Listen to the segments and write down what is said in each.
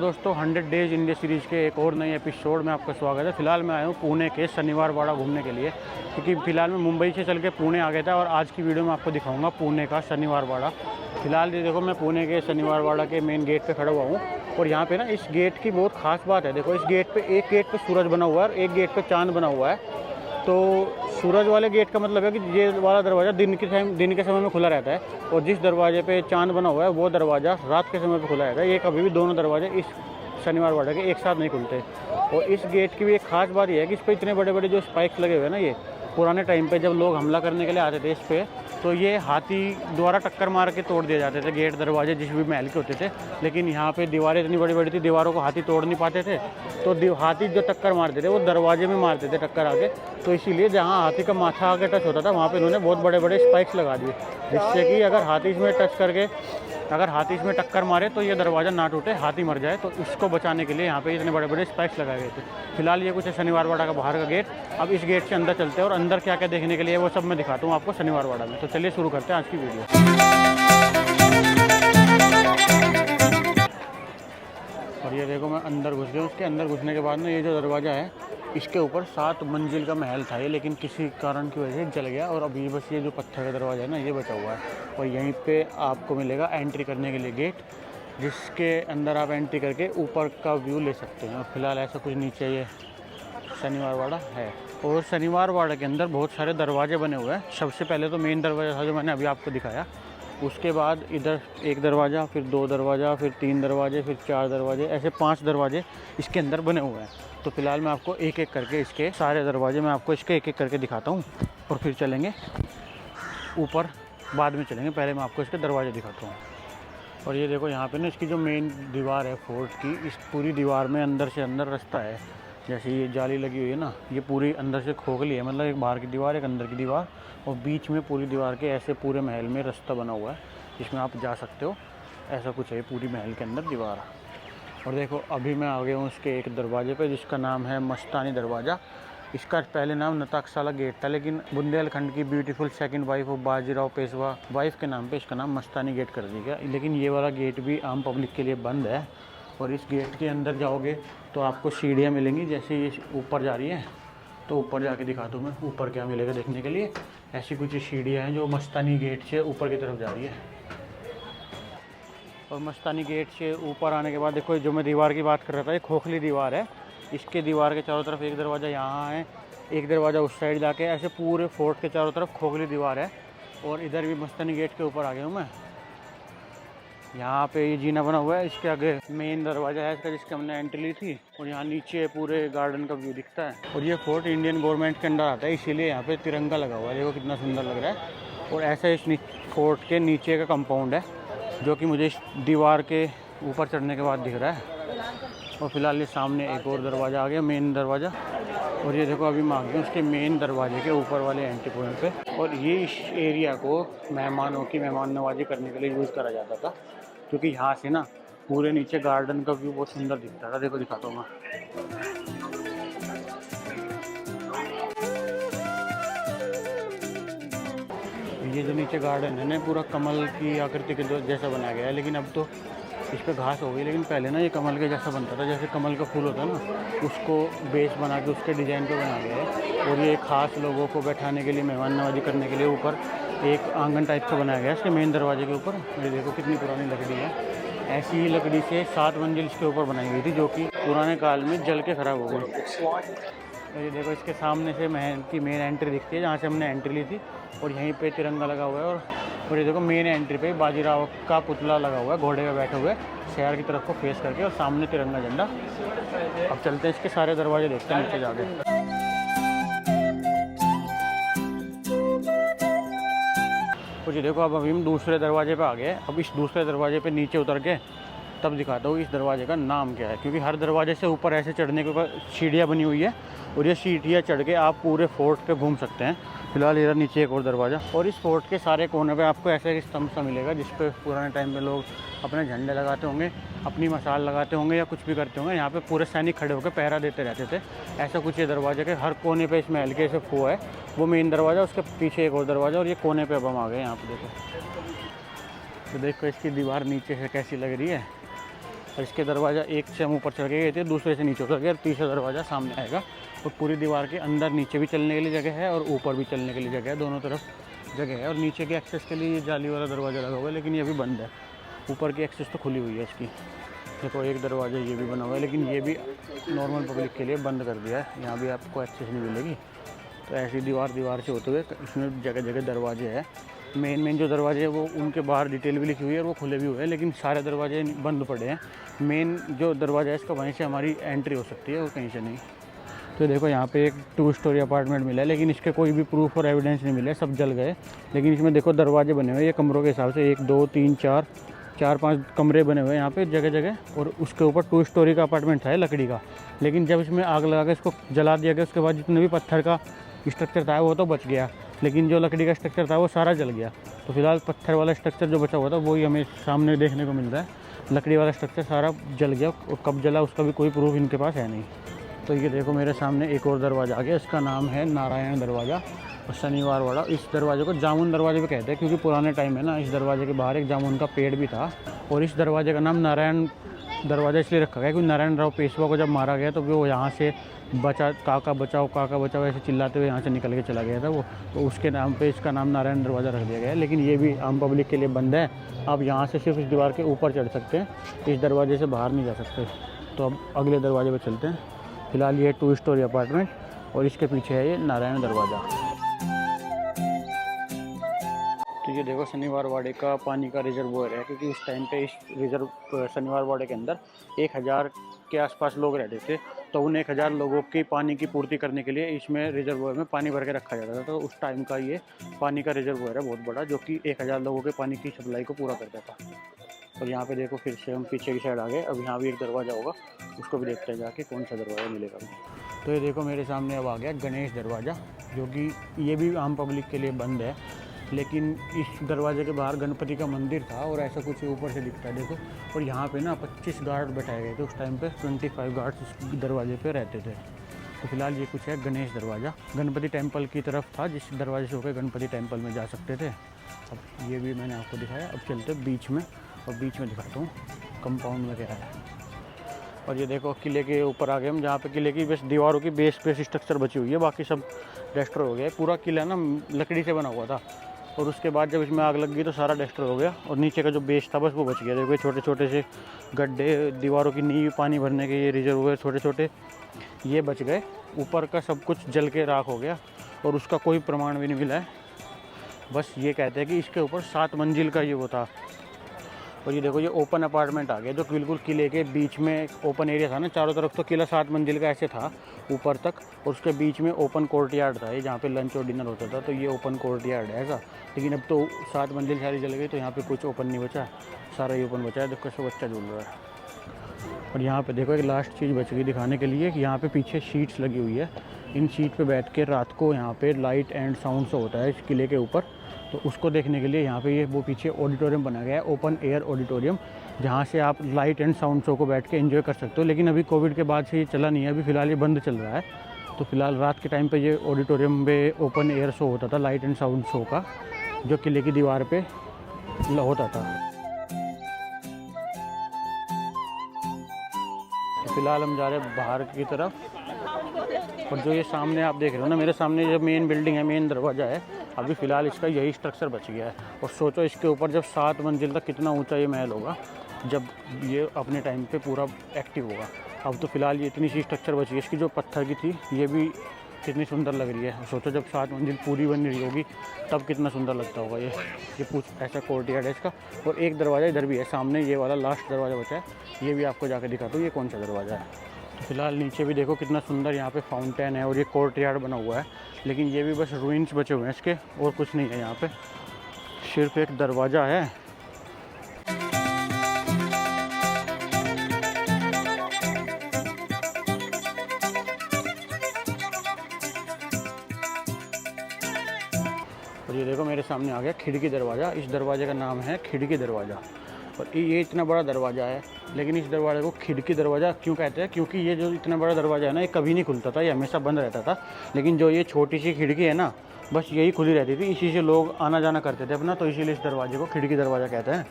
दोस्तों, 100 days India series के एक और नए एपिसोड में आपका स्वागत है। फ़िलहाल मैं आया हूँ पुणे के शनिवार वाड़ा घूमने के लिए, क्योंकि फ़िलहाल मैं मुंबई से चल के पुणे आ गया था और आज की वीडियो में आपको दिखाऊंगा पुणे का शनिवार वाड़ा। फ़िलहाल ये देखो, मैं पुणे के शनिवार वाड़ा के मेन गेट पे खड़ा हुआ हूँ और यहाँ पे ना इस गेट की बहुत ख़ास बात है। देखो, इस गेट पे एक गेट पे सूरज बना हुआ है और एक गेट पे चाँद बना हुआ है। तो सूरज वाले गेट का मतलब है कि ये वाला दरवाज़ा दिन के समय में खुला रहता है और जिस दरवाजे पे चांद बना हुआ है वो दरवाज़ा रात के समय पे खुला रहता है। ये कभी भी दोनों दरवाजे इस शनिवार वाड़ा के एक साथ नहीं खुलते। और इस गेट की भी एक ख़ास बात यह है कि इस पर इतने बड़े बड़े जो स्पाइक्स लगे हुए हैं ना, ये पुराने टाइम पे जब लोग हमला करने के लिए आते थे इस पर, तो ये हाथी द्वारा टक्कर मार के तोड़ दिए जाते थे गेट दरवाजे जिस भी महल के होते थे। लेकिन यहाँ पे दीवारें इतनी बड़ी बड़ी थी, दीवारों को हाथी तोड़ नहीं पाते थे, तो हाथी जो टक्कर मारते थे वो दरवाजे में मारते थे टक्कर आके। तो इसीलिए जहाँ हाथी का माथा आगे टच होता था वहाँ पे इन्होंने बहुत बड़े बड़े स्पाइक्स लगा दिए, जिससे कि अगर हाथी इसमें टक्कर मारे तो ये दरवाज़ा ना टूटे, हाथी मर जाए। तो इसको बचाने के लिए यहाँ पे इतने बड़े बड़े स्पाइक्स लगाए गए थे। फिलहाल ये कुछ है शनिवार वाड़ा का बाहर का गेट। अब इस गेट से अंदर चलते हैं और अंदर क्या क्या देखने के लिए वो सब मैं दिखाता हूँ आपको शनिवार वाड़ा में। तो चलिए शुरू करते हैं आज की वीडियो। और ये देखो, मैं अंदर घुस गया। उसके अंदर घुसने के बाद ना ये जो दरवाज़ा है, इसके ऊपर 7 मंजिल का महल था ये, लेकिन किसी कारण की वजह से जल गया और अभी बस ये जो पत्थर का दरवाज़ा है ना, ये बचा हुआ है। और यहीं पे आपको मिलेगा एंट्री करने के लिए गेट, जिसके अंदर आप एंट्री करके ऊपर का व्यू ले सकते हैं। और फिलहाल ऐसा कुछ नीचे ये शनिवार वाड़ा है। और शनिवार वाड़ा के अंदर बहुत सारे दरवाजे बने हुए हैं। सबसे पहले तो मेन दरवाज़ा था जो मैंने अभी आपको दिखाया, उसके बाद इधर एक दरवाज़ा, फिर 2 दरवाज़ा, फिर 3 दरवाजे, फिर 4 दरवाजे, ऐसे 5 दरवाजे इसके अंदर बने हुए हैं। तो फिलहाल मैं आपको एक एक करके इसके सारे दरवाजे मैं आपको इसके एक एक करके दिखाता हूँ और फिर चलेंगे ऊपर, बाद में चलेंगे। पहले मैं आपको इसके दरवाजे दिखाता हूँ। और ये देखो, यहाँ पे ना इसकी जो मेन दीवार है फोर्ट की, इस पूरी दीवार में अंदर से अंदर रास्ता है। जैसे ये जाली लगी हुई है ना, ये पूरी अंदर से खोखली है, मतलब एक बाहर की दीवार एक अंदर की दीवार, और बीच में पूरी दीवार के ऐसे पूरे महल में रास्ता बना हुआ है जिसमें आप जा सकते हो। ऐसा कुछ है पूरी महल के अंदर दीवार। और देखो, अभी मैं आ गया हूँ इसके एक दरवाजे पे जिसका नाम है मस्तानी दरवाज़ा। इसका पहले नाम नताकसाला गेट था, लेकिन बुंदेलखंड की beautiful second wife of Bajirao Peshwa wife के नाम पे इसका नाम मस्तानी गेट कर दिया गया। लेकिन ये वाला गेट भी आम पब्लिक के लिए बंद है। और इस गेट के अंदर जाओगे तो आपको सीढ़ियाँ मिलेंगी। जैसे ये ऊपर जा रही है, तो ऊपर जाके दिखा दूँ मैं ऊपर क्या मिलेगा देखने के लिए। ऐसी कुछ सीढ़ियाँ हैं जो मस्तानी गेट से ऊपर की तरफ जा रही है। और मस्तानी गेट से ऊपर आने के बाद देखो, जो मैं दीवार की बात कर रहा था, ये खोखली दीवार है। इसके दीवार के चारों तरफ एक दरवाज़ा यहाँ है, एक दरवाज़ा उस साइड जाके, ऐसे पूरे फोर्ट के चारों तरफ खोखली दीवार है। और इधर भी मस्तानी गेट के ऊपर आ गया हूँ मैं। यहाँ पे ये जीना बना हुआ है, इसके आगे मेन दरवाज़ा है इसका जिसके हमने एंट्री ली थी। और यहाँ नीचे पूरे गार्डन का व्यू दिखता है। और ये फोर्ट इंडियन गवर्नमेंट के अंडर आता है, इसीलिए यहाँ पे तिरंगा लगा हुआ है। देखो कितना सुंदर लग रहा है। और ऐसा इस फोर्ट के नीचे का कंपाउंड है जो कि मुझे इस दीवार के ऊपर चढ़ने के बाद दिख रहा है। और फिलहाल ये सामने एक और दरवाज़ा आ गया, मेन दरवाज़ा। और ये देखो, अभी मैं आ गया उसके मेन दरवाजे के ऊपर वाले एंट्री पॉइंट पे। और ये इस एरिया को मेहमानों की मेहमान नवाजी करने के लिए यूज़ करा जाता था, क्योंकि यहाँ से ना पूरे नीचे गार्डन का व्यू बहुत सुंदर दिखता था। देखो दिखाता हूँ मैं। ये जो नीचे गार्डन है ना, पूरा कमल की आकृति के जैसा बनाया गया है। लेकिन अब तो इस पर घास हो गई, लेकिन पहले ना ये कमल के जैसा बनता था। जैसे कमल का फूल होता है ना, उसको बेस बना के उसके डिज़ाइन पे बना गया है। और ये खास लोगों को बैठाने के लिए, मेहमान नवाजी करने के लिए ऊपर एक आंगन टाइप का बनाया गया है इसके मेन दरवाजे के ऊपर। ये देखो कितनी पुरानी लकड़ी है। ऐसी ही लकड़ी से 7 मंजिल इसके ऊपर बनाई गई थी, जो कि पुराने काल में जल के ख़राब हो गई। ये देखो, इसके सामने से महल की मेन एंट्री दिखती है, जहाँ से हमने एंट्री ली थी। और यहीं पे तिरंगा लगा हुआ है। और ये देखो, मेन एंट्री पे बाजीराव का पुतला लगा हुआ है, घोड़े पे बैठे हुए शहर की तरफ को फेस करके, और सामने तिरंगा झंडा। अब चलते हैं इसके सारे दरवाजे देखते हैं नीचे जाके। तो ये देखो, अब अभी हम दूसरे दरवाजे पे आ गए। अब इस दूसरे दरवाजे पे नीचे उतर के तब दिखाता हूँ इस दरवाजे का नाम क्या है, क्योंकि हर दरवाजे से ऊपर ऐसे चढ़ने के ऊपर सीढ़ियाँ बनी हुई है। और ये सीढ़ियाँ चढ़ के आप पूरे फोर्ट पे घूम सकते हैं। फिलहाल इधर नीचे एक और दरवाज़ा। और इस फोर्ट के सारे कोने पे आपको ऐसा एक स्तंभ सा मिलेगा, जिस पे पुराने टाइम पे लोग अपने झंडे लगाते होंगे, अपनी मशाल लगाते होंगे या कुछ भी करते होंगे। यहाँ पे पूरे सैनिक खड़े होकर पहरा देते रहते थे। ऐसा कुछ ये दरवाजे के हर कोने पे इस महल के ऐसे फो है। वो मेन दरवाज़ा, उसके पीछे एक और दरवाज़ा, और ये कोने पे अब हम आ गए यहाँ पे। देखो, तो देखो इसकी दीवार नीचे से कैसी लग रही है। और इसके दरवाज़ा एक से हम ऊपर चढ़ के गए थे, दूसरे से नीचे उतर गए और तीसरा दरवाज़ा सामने आएगा। और पूरी दीवार के अंदर नीचे भी चलने के लिए जगह है और ऊपर भी चलने के लिए जगह है, दोनों तरफ जगह है। और नीचे के एक्सेस के लिए ये जाली वाला दरवाज़ा लगा हुआ है, लेकिन ये भी बंद है। ऊपर की एक्सेस तो खुली हुई है इसकी। देखो एक दरवाज़ा ये भी बना हुआ है, लेकिन ये भी नॉर्मल पब्लिक के लिए बंद कर दिया है, यहाँ भी आपको एक्सेस नहीं मिलेगी। तो ऐसी दीवार से होते हुए इसमें जगह जगह दरवाजे हैं। मेन जो दरवाजे हैं वो उनके बाहर डिटेल भी लिखी हुई है और वो खुले भी हुए हैं, लेकिन सारे दरवाजे बंद पड़े हैं। मेन जो दरवाज़ा है इसका वहीं से हमारी एंट्री हो सकती है और कहीं से नहीं। तो देखो यहाँ पे एक 2 स्टोरी अपार्टमेंट मिला है, लेकिन इसके कोई भी प्रूफ और एविडेंस नहीं मिले, सब जल गए। लेकिन इसमें देखो दरवाजे बने हुए हैं, ये कमरों के हिसाब से 1 2 3 4 5 कमरे बने हुए हैं यहाँ पे जगह जगह। और उसके ऊपर 2 स्टोरी का अपार्टमेंट था लकड़ी का, लेकिन जब इसमें आग लगा के इसको जला दिया गया, उसके बाद जितने भी पत्थर का स्ट्रक्चर था वो तो बच गया, लेकिन जो लकड़ी का स्ट्रक्चर था वो सारा जल गया। तो फिलहाल पत्थर वाला स्ट्रक्चर जो बचा हुआ था वही हमें सामने देखने को मिल रहा है। लकड़ी वाला स्ट्रक्चर सारा जल गया और कब जला उसका भी कोई प्रूफ इनके पास है नहीं। तो ये देखो मेरे सामने एक और दरवाज़ा आ गया, इसका नाम है नारायण दरवाज़ा और शनिवार वाड़ा। इस दरवाजे को जामुन दरवाजे भी कहते हैं, क्योंकि पुराने टाइम में ना इस दरवाजे के बाहर एक जामुन का पेड़ भी था। और इस दरवाजे का नाम नारायण दरवाज़ा इसलिए रखा गया क्योंकि नारायण राव पेशवा को जब मारा गया तो वो यहाँ से काका बचाओ ऐसे चिल्लाते हुए यहाँ से निकल के चला गया था वो। तो उसके नाम पे इसका नाम नारायण दरवाज़ा रख दिया गया है। लेकिन ये भी आम पब्लिक के लिए बंद है, आप यहाँ से सिर्फ इस दीवार के ऊपर चढ़ सकते हैं, इस दरवाजे से बाहर नहीं जा सकते। तो अब अगले दरवाजे पर चलते हैं। फिलहाल ये 2 स्टोरी अपार्टमेंट और इसके पीछे है ये नारायण दरवाज़ा। तो ये देखो शनिवार वाड़े का पानी का रिजर्वोयर है, क्योंकि उस टाइम पे इस शनिवार वाड़े के अंदर 1000 के आसपास लोग रहते थे। तो उन 1000 लोगों की पानी की पूर्ति करने के लिए इसमें रिजर्वोयर में पानी भर के रखा जाता था। तो उस टाइम का ये पानी का रिजर्वोयर है बहुत बड़ा, जो कि 1000 लोगों के पानी की सप्लाई को पूरा करता था। और यहाँ पे देखो फिर से हम पीछे की साइड आ गए। अब यहाँ भी एक दरवाज़ा होगा, उसको भी देखते हैं जाके कौन सा दरवाज़ा मिलेगा। तो ये देखो मेरे सामने अब आ गया गणेश दरवाज़ा, जो कि ये भी आम पब्लिक के लिए बंद है। लेकिन इस दरवाजे के बाहर गणपति का मंदिर था और ऐसा कुछ ऊपर से दिखता है देखो। और यहाँ पे ना 25 गार्ड बैठाए गए थे उस टाइम पे, 25 गार्ड्स इस दरवाजे पे रहते थे। तो फिलहाल ये कुछ है गणेश दरवाज़ा, गणपति टेम्पल की तरफ था, जिस दरवाजे से होकर गणपति टेम्पल में जा सकते थे। अब ये भी मैंने आपको दिखाया। अब चलते बीच में, और बीच में दिखाता हूँ कंपाउंड में क्या है। और ये देखो किले के ऊपर आ गए हम, जहाँ पे किले की बस दीवारों की बेस स्ट्रक्चर बची हुई है, बाकी सब डेस्ट्रॉय हो गया। पूरा किला ना लकड़ी से बना हुआ था, और उसके बाद जब इसमें आग लग गई तो सारा डेस्ट्रॉय हो गया और नीचे का जो बेस था बस वो बच गया। देखो छोटे छोटे से गड्ढे, दीवारों की नींव पानी भरने के ये रिजर्वोयर छोटे छोटे ये बच गए। ऊपर का सब कुछ जल के राख हो गया और उसका कोई प्रमाण भी नहीं मिला है। बस ये कहते हैं कि इसके ऊपर 7 मंजिल का ये वो था। और ये देखो ये ओपन अपार्टमेंट आ गया, जो बिल्कुल किले के बीच में ओपन एरिया था ना, चारों तरफ तो किला 7 मंजिल का ऐसे था ऊपर तक, और उसके बीच में ओपन कोर्ट यार्ड था ये, जहाँ पे लंच और डिनर होता था। तो ये ओपन कोर्ट यार्ड है ऐसा। लेकिन अब तो 7 मंजिल सारी जल गई, तो यहाँ पे कुछ ओपन नहीं बचा, सारा ही ओपन बचा है। देखो कैसे बच्चा झूल रहा है। और यहाँ पे देखो एक लास्ट चीज़ बच गई दिखाने के लिए, कि यहाँ पे पीछे शीट्स लगी हुई है। इन शीट पे बैठ के रात को यहाँ पे लाइट एंड साउंड शो होता है इस किले के ऊपर। तो उसको देखने के लिए यहाँ पे ये वो पीछे ऑडिटोरियम बना गया है, ओपन एयर ऑडिटोरियम, जहाँ से आप लाइट एंड साउंड शो को बैठ के एंजॉय कर सकते हो। लेकिन अभी कोविड के बाद से ये चला नहीं है, अभी फ़िलहाल ये बंद चल रहा है। तो फिलहाल रात के टाइम पे ये ऑडिटोरियम में ओपन एयर शो होता था, लाइट एंड साउंड शो का, जो किले की दीवार पे होता था। तो फिलहाल हम जा रहे हैं बाहर की तरफ। और जो ये सामने आप देख रहे हो ना, मेरे सामने जो मेन बिल्डिंग है, मेन दरवाज़ा है, अभी फ़िलहाल इसका यही स्ट्रक्चर बच गया है। और सोचो इसके ऊपर जब 7 मंजिल तक कितना ऊंचा ये महल होगा जब ये अपने टाइम पे पूरा एक्टिव होगा। अब तो फ़िलहाल ये इतनी सी स्ट्रक्चर बची है। इसकी जो पत्थर की थी ये भी कितनी सुंदर लग रही है। सोचो जब 7 मंजिल पूरी बन रही होगी तब कितना सुंदर लगता होगा ये कुछ ऐसा कोर्टयार्ड है इसका। और एक दरवाज़ा इधर भी है सामने, ये वाला लास्ट दरवाज़ा बचा है, ये भी आपको जाकर दिखाता हूँ ये कौन सा दरवाज़ा है। तो फिलहाल नीचे भी देखो कितना सुंदर यहाँ पे फाउंटेन है और ये कोर्टयार्ड बना हुआ है। लेकिन ये भी बस रूइंस बचे हुए हैं इसके, और कुछ नहीं है यहाँ पे, सिर्फ एक दरवाज़ा है। और ये देखो मेरे सामने आ गया खिड़की दरवाज़ा। इस दरवाजे का नाम है खिड़की दरवाज़ा। और ये इतना बड़ा दरवाज़ा है, लेकिन इस दरवाजे को खिड़की दरवाज़ा क्यों कहते हैं? क्योंकि ये जो इतना बड़ा दरवाज़ा है ना, ये कभी नहीं खुलता था, ये हमेशा बंद रहता था। लेकिन जो ये छोटी सी खिड़की है ना, बस यही खुली रहती थी, इसी से लोग आना जाना करते थे अपना, तो इसीलिए इस दरवाजे को खिड़की दरवाज़ा कहते हैं।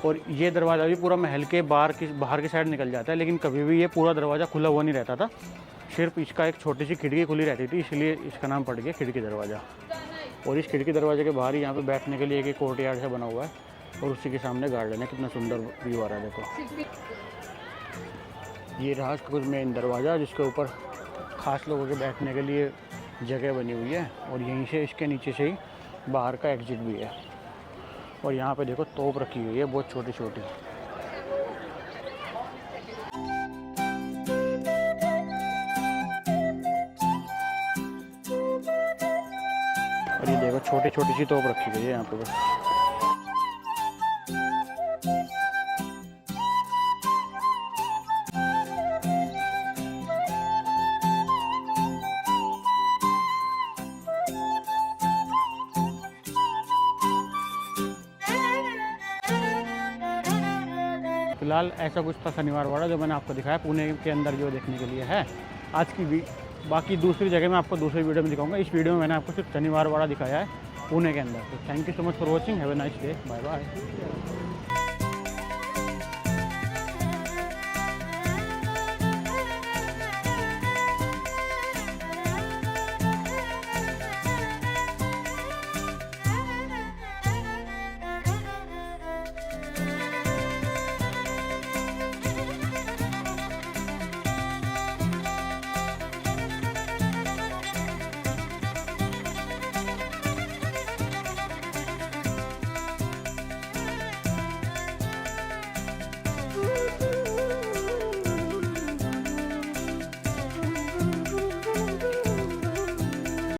और ये दरवाज़ा भी पूरा महल के बाहर की साइड निकल जाता है, लेकिन कभी भी ये पूरा दरवाज़ा खुला हुआ नहीं रहता था, सिर्फ इसका एक छोटी सी खिड़की खुली रहती थी, इसलिए इसका नाम पड़ गया खिड़की दरवाज़ा। और इस खिड़की दरवाजे के बाहर ही यहाँ पे बैठने के लिए एक कोर्ट यार्ड सा बना हुआ है और उसी के सामने गार्डन है। कितना सुंदर व्यू आ रहा है देखो। ये रहा कुछ मेन दरवाज़ा जिसके ऊपर ख़ास लोगों के बैठने के लिए जगह बनी हुई है और यहीं से इसके नीचे से ही बाहर का एग्जिट भी है। और यहाँ पे देखो तोप रखी हुई है बहुत छोटी छोटी। और ये देखो छोटी छोटी सी तोप रखी गई है यहाँ पे बस। फिलहाल ऐसा कुछ था शनिवार वाड़ा जो मैंने आपको दिखाया पुणे के अंदर जो देखने के लिए है। आज की बाकी दूसरी जगह मैं आपको दूसरी वीडियो में दिखाऊंगा। इस वीडियो में मैंने आपको सिर्फ शनिवार वाड़ा दिखाया है पुणे के अंदर। तो thank you so much for watching. Have a nice day. Bye bye.